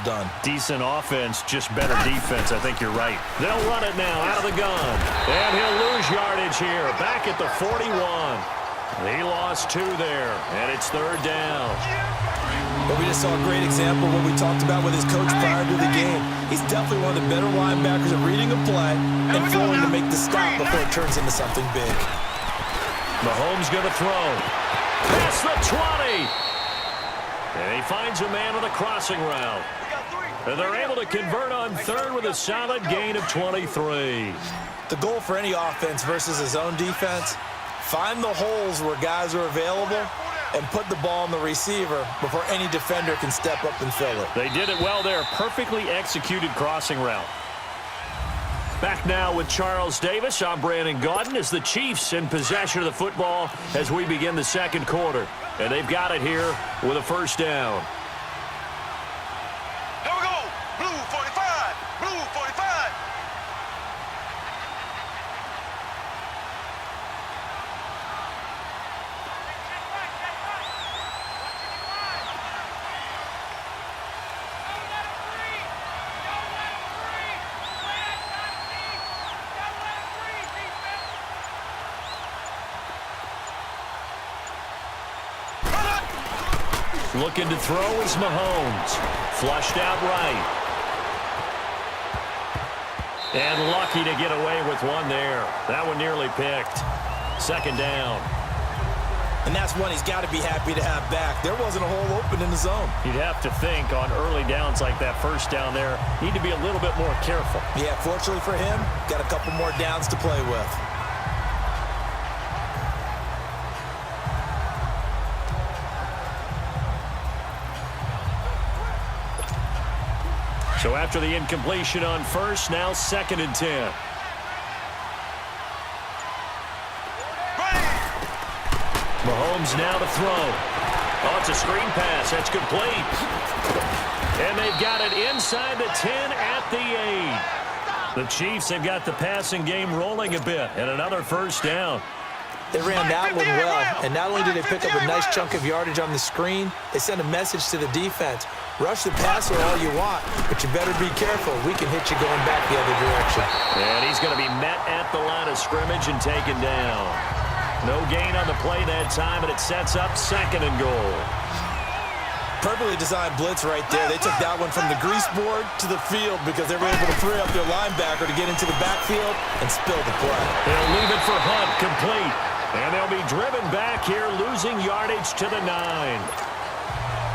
done. Decent offense, just better defense. I think you're right. They'll run it now out of the gun. And he'll lose yardage here. Back at the 41. He lost 2 there, and it's 3rd down. But we just saw a great example of what we talked about with his coach prior to the game. He's definitely one of the better linebackers at reading a play and flowing to make the stop before it turns into something big. Mahomes going to throw. Past the 20. And he finds a man on the crossing route. And they're able to convert on 3rd with a solid gain of 23. The goal for any offense versus his own defense, find the holes where guys are available and put the ball on the receiver before any defender can step up and fill it. They did it well there. Perfectly executed crossing route. Back now with Charles Davis. I'm Brandon Gaudin as the Chiefs in possession of the football as we begin the 2nd quarter. And they've got it here with a 1st down. Here we go. Blue 45. Blue 45. Looking to throw is Mahomes. Flushed out right. And lucky to get away with one there. That one nearly picked. 2nd down. And that's one he's got to be happy to have back. There wasn't a hole open in the zone. You'd have to think on early downs like that 1st down there, need to be a little bit more careful. Yeah, fortunately for him, got a couple more downs to play with. So after the incompletion on 1st, now 2nd and 10. Mahomes now to throw. Oh, it's a screen pass. That's complete. And they've got it inside the 10 at the 8. The Chiefs have got the passing game rolling a bit. And another 1st down. They ran that one well, and not only did they pick up a nice chunk of yardage on the screen, they sent a message to the defense. Rush the passer all you want, but you better be careful. We can hit you going back the other direction. And he's going to be met at the line of scrimmage and taken down. No gain on the play that time, and it sets up 2nd and goal. Perfectly designed blitz right there. They took that one from the grease board to the field because they were able to free up their linebacker to get into the backfield and spill the play. They'll leave it for Hunt, complete. And they'll be driven back here, losing yardage to the 9.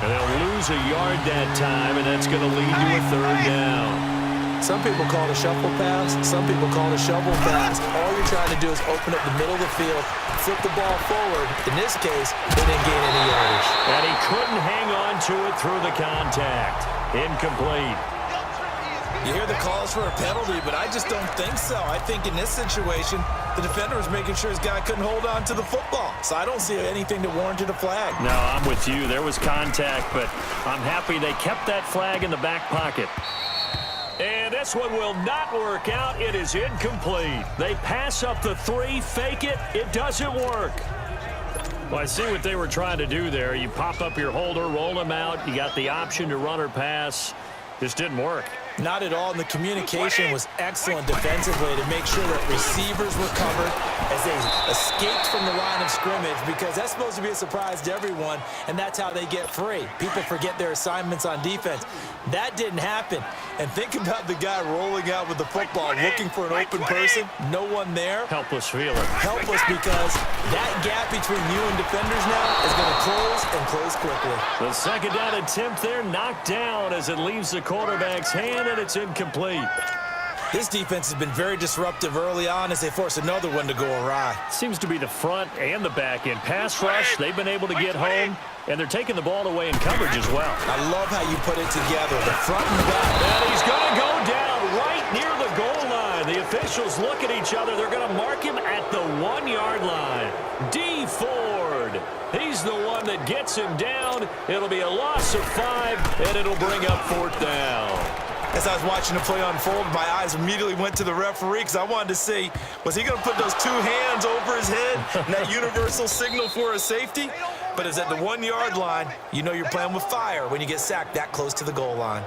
And they'll lose a yard that time, and that's going to lead to a 3rd down. Some people call it a shuffle pass. Some people call it a shovel pass. All you're trying to do is open up the middle of the field, flip the ball forward. In this case, they didn't gain any yardage. And he couldn't hang on to it through the contact. Incomplete. You hear the calls for a penalty, but I just don't think so. I think in this situation, the defender was making sure his guy couldn't hold on to the football. So I don't see anything that warranted a flag. No, I'm with you. There was contact, but I'm happy they kept that flag in the back pocket. And this one will not work out. It is incomplete. They pass up the 3, fake it. It doesn't work. Well, I see what they were trying to do there. You pop up your holder, roll him out. You got the option to run or pass. Just didn't work. Not at all, and the communication was excellent defensively to make sure that receivers were covered as they escaped from the line of scrimmage, because that's supposed to be a surprise to everyone, and that's how they get free. People forget their assignments on defense. That didn't happen. And think about the guy rolling out with the football, looking for an open person, no one there. Helpless feeling. Helpless because that gap between you and defenders now is going to close and close quickly. The 2nd down attempt there knocked down as it leaves the quarterback's hand, and it's incomplete. This defense has been very disruptive early on as they force another one to go awry. Seems to be the front and the back end. Pass rush, they've been able to get home, and they're taking the ball away in coverage as well. I love how you put it together, the front and back. And he's going to go down right near the goal line. The officials look at each other. They're going to mark him at the 1-yard line. D. Ford. He's the one that gets him down. It'll be a loss of 5, and it'll bring up 4th down. As I was watching the play unfold, my eyes immediately went to the referee because I wanted to see, was he going to put those 2 hands over his head and that universal signal for a safety? But it's at the 1-yard line. You know you're playing with fire when you get sacked that close to the goal line.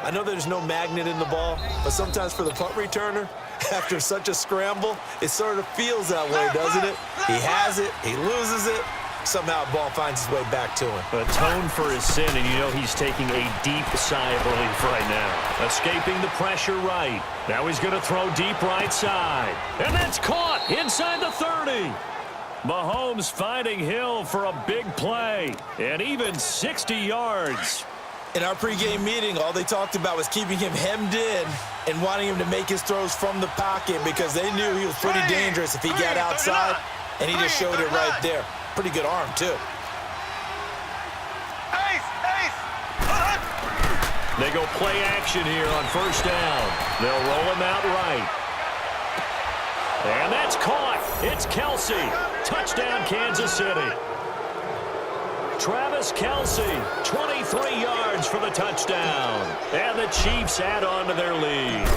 I know there's no magnet in the ball, but sometimes for the punt returner, after such a scramble, it sort of feels that way, doesn't it? He has it, he loses it, somehow the ball finds its way back to him. Atone for his sin, and you know he's taking a deep sigh of relief right now. Escaping the pressure right. Now he's going to throw deep right side. And that's caught inside the 30. Mahomes finding Hill for a big play. And even 60 yards. In our pregame meeting, all they talked about was keeping him hemmed in and wanting him to make his throws from the pocket because they knew he was pretty dangerous if he got outside, and he just showed it right there. Pretty good arm, too. They go play action here on first down. They'll roll him out right. And that's caught. It's Kelsey. Touchdown, Kansas City. Travis Kelsey, 23 yards for the touchdown. And the Chiefs add on to their lead.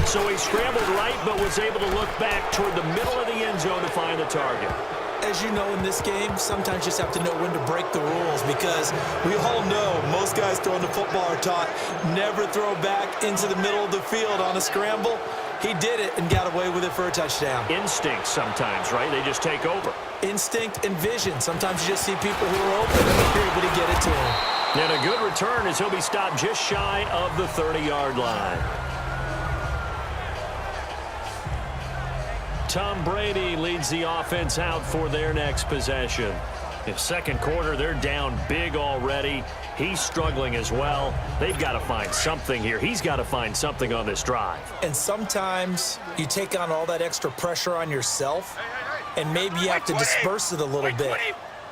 So he scrambled right, but was able to look back toward the middle of the end zone to find the target. As you know, in this game, sometimes you just have to know when to break the rules because we all know most guys throwing the football are taught never throw back into the middle of the field on a scramble. He did it and got away with it for a touchdown. Instinct sometimes, right? They just take over. Instinct and vision. Sometimes you just see people who are open and you're able to get it to him. And a good return as he'll be stopped just shy of the 30-yard line. Tom Brady leads the offense out for their next possession. In second quarter, they're down big already. He's struggling as well. They've got to find something here. He's got to find something on this drive. And sometimes you take on all that extra pressure on yourself, and maybe you have to disperse it a little bit.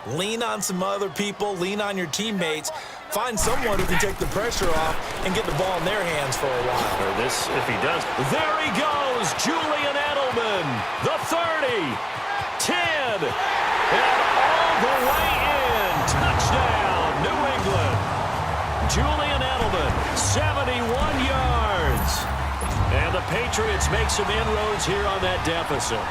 Lean on some other people. Lean on your teammates. Find someone who can take the pressure off and get the ball in their hands for a while. Or this, if he does. There he goes, Julian Edelman. The 30, 10, and all the way in. Touchdown, New England. Julian Edelman, 71 yards. And the Patriots make some inroads here on that deficit.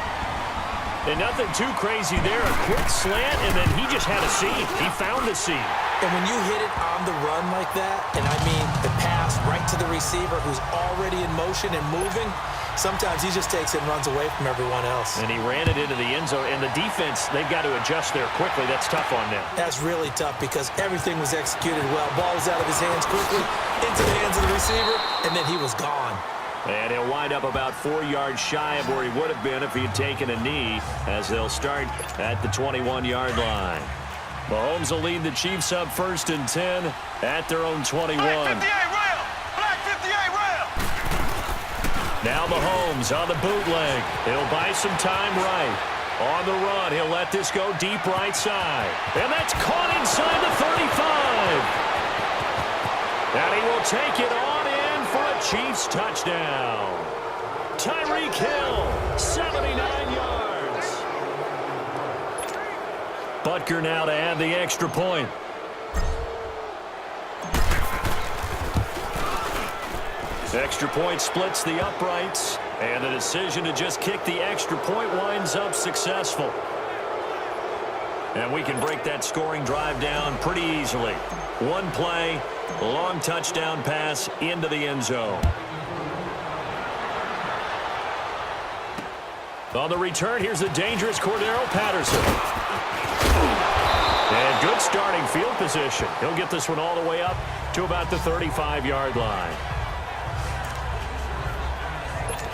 And nothing too crazy there. A quick slant, and then he just had a seam. He found a seam. And when you hit it on the run like that, and I mean the pass right to the receiver who's already in motion and moving, sometimes he just takes it and runs away from everyone else. And he ran it into the end zone. And the defense, they've got to adjust there quickly. That's tough on them. That's really tough because everything was executed well. Ball was out of his hands quickly, into the hands of the receiver, and then he was gone. And he'll wind up about 4 yards shy of where he would have been if he had taken a knee, as they'll start at the 21-yard line. Mahomes will lead the Chiefs up 1st and 10 at their own 21. Black 58 rail! Black 58 rail! Now Mahomes on the bootleg. He'll buy some time right. On the run, he'll let this go deep right side. And that's caught inside the 35. And he will take it on in for a Chiefs touchdown. Tyreek Hill, 79 yards. Butker now to add the extra point. Extra point splits the uprights, and the decision to just kick the extra point winds up successful. And we can break that scoring drive down pretty easily. One play, long touchdown pass into the end zone. On the return, here's the dangerous Cordero Patterson. And good starting field position. He'll get this one all the way up to about the 35-yard line.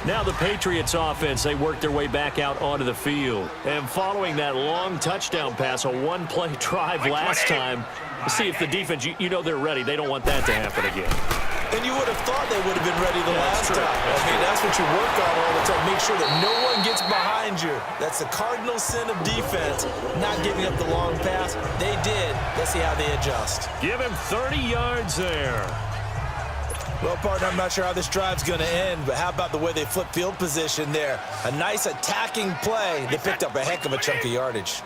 Now the Patriots offense, they work their way back out onto the field. And following that long touchdown pass, a one-play drive last time, see if the defense, you know they're ready. They don't want that to happen again. And you would have thought they would have been ready the last time. I mean, that's what you work on all the time. Make sure that no one gets behind you. That's the cardinal sin of defense, not giving up the long pass. They did. Let's see how they adjust. Give him 30 yards there. Well, partner, I'm not sure how this drive's going to end, but how about the way they flip field position there? A nice attacking play. They picked up a heck of a chunk of yardage.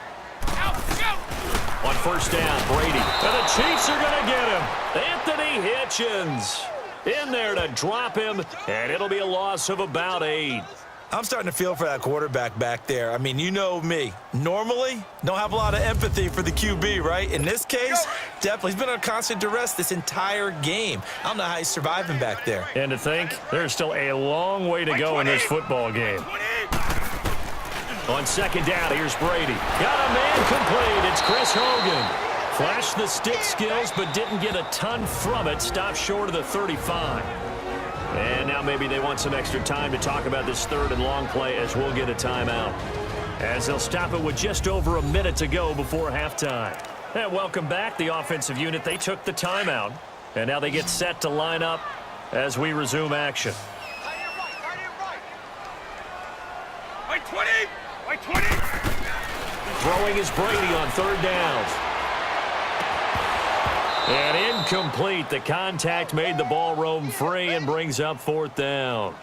On first down, Brady. And the Chiefs are going to get him. Anthony Hitchens in there to drop him, and it'll be a loss of about 8. I'm starting to feel for that quarterback back there. I mean, you know me. Normally, don't have a lot of empathy for the QB, right? In this case, definitely. He's been under constant duress this entire game. I don't know how he's surviving back there. And to think, there's still a long way to go in this football game. On second down, here's Brady. Got a man complete. It's Chris Hogan. Flashed the stick skills, but didn't get a ton from it. Stopped short of the 35. And now maybe they want some extra time to talk about this third and long play as we'll get a timeout. As they'll stop it with just over a minute to go before halftime. And welcome back, the offensive unit. They took the timeout. And now they get set to line up as we resume action. Right 20! Right 20! Throwing is Brady on third down. And incomplete. The contact made the ball roam free and brings up fourth down.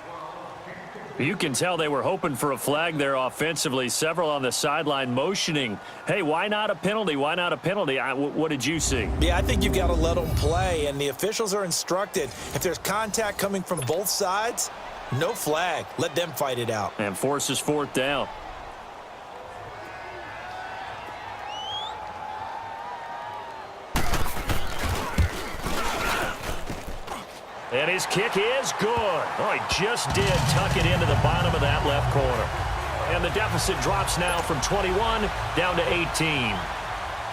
You can tell they were hoping for a flag there offensively. Several on the sideline motioning, hey, why not a penalty? Why not a penalty? What did you see? Yeah, I think you've got to let them play, and the officials are instructed. If there's contact coming from both sides, no flag. Let them fight it out. And forces fourth down. And his kick is good. Oh, he just did tuck it into the bottom of that left corner. And the deficit drops now from 21 down to 18.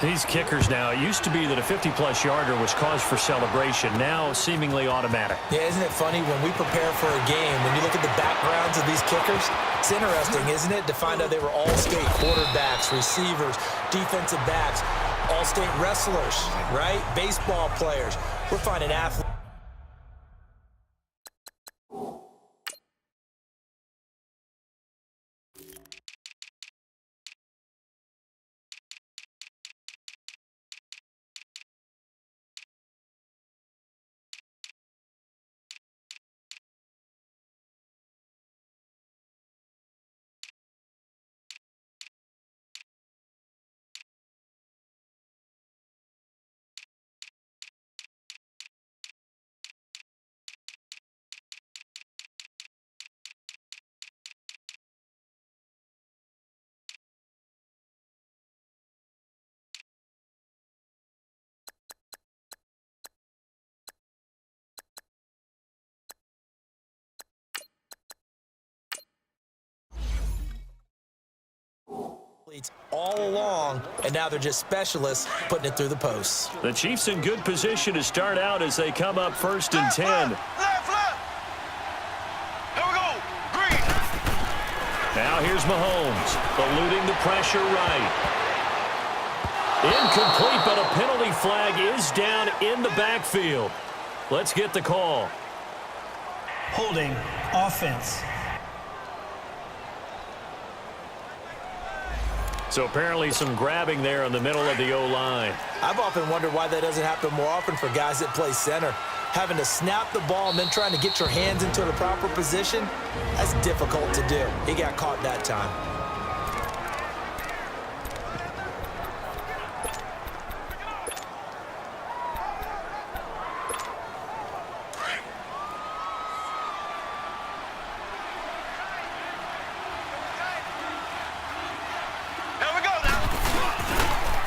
These kickers now, it used to be that a 50-plus yarder was cause for celebration. Now seemingly automatic. Yeah, isn't it funny when we prepare for a game, when you look at the backgrounds of these kickers, it's interesting, isn't it, to find out they were all-state quarterbacks, receivers, defensive backs, all-state wrestlers, right? Baseball players. We're finding athletes. all along, and now they're just specialists putting it through the posts. The Chiefs in good position to start out as they come up 1st and 10. Left. Here we go. Green. Now here's Mahomes, eluding the pressure right. Incomplete, but a penalty flag is down in the backfield. Let's get the call. Holding offense. So apparently some grabbing there in the middle of the O-line. I've often wondered why that doesn't happen more often for guys that play center. Having to snap the ball and then trying to get your hands into the proper position, that's difficult to do. He got caught that time.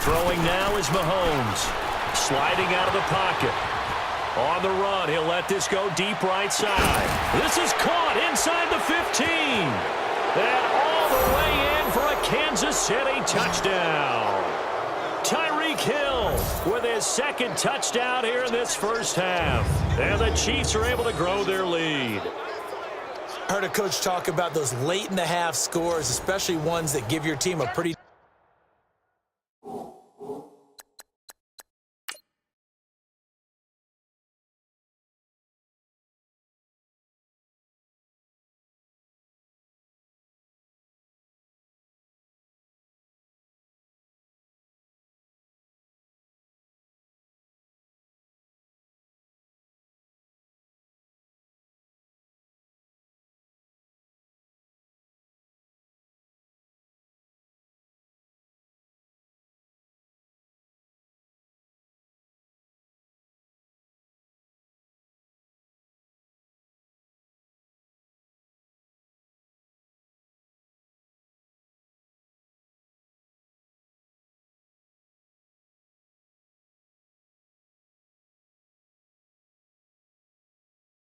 Throwing now is Mahomes. Sliding out of the pocket. On the run, he'll let this go deep right side. This is caught inside the 15. And all the way in for a Kansas City touchdown. Tyreek Hill with his second touchdown here in this first half. And the Chiefs are able to grow their lead. I heard a coach talk about those late in the half scores, especially ones that give your team a pretty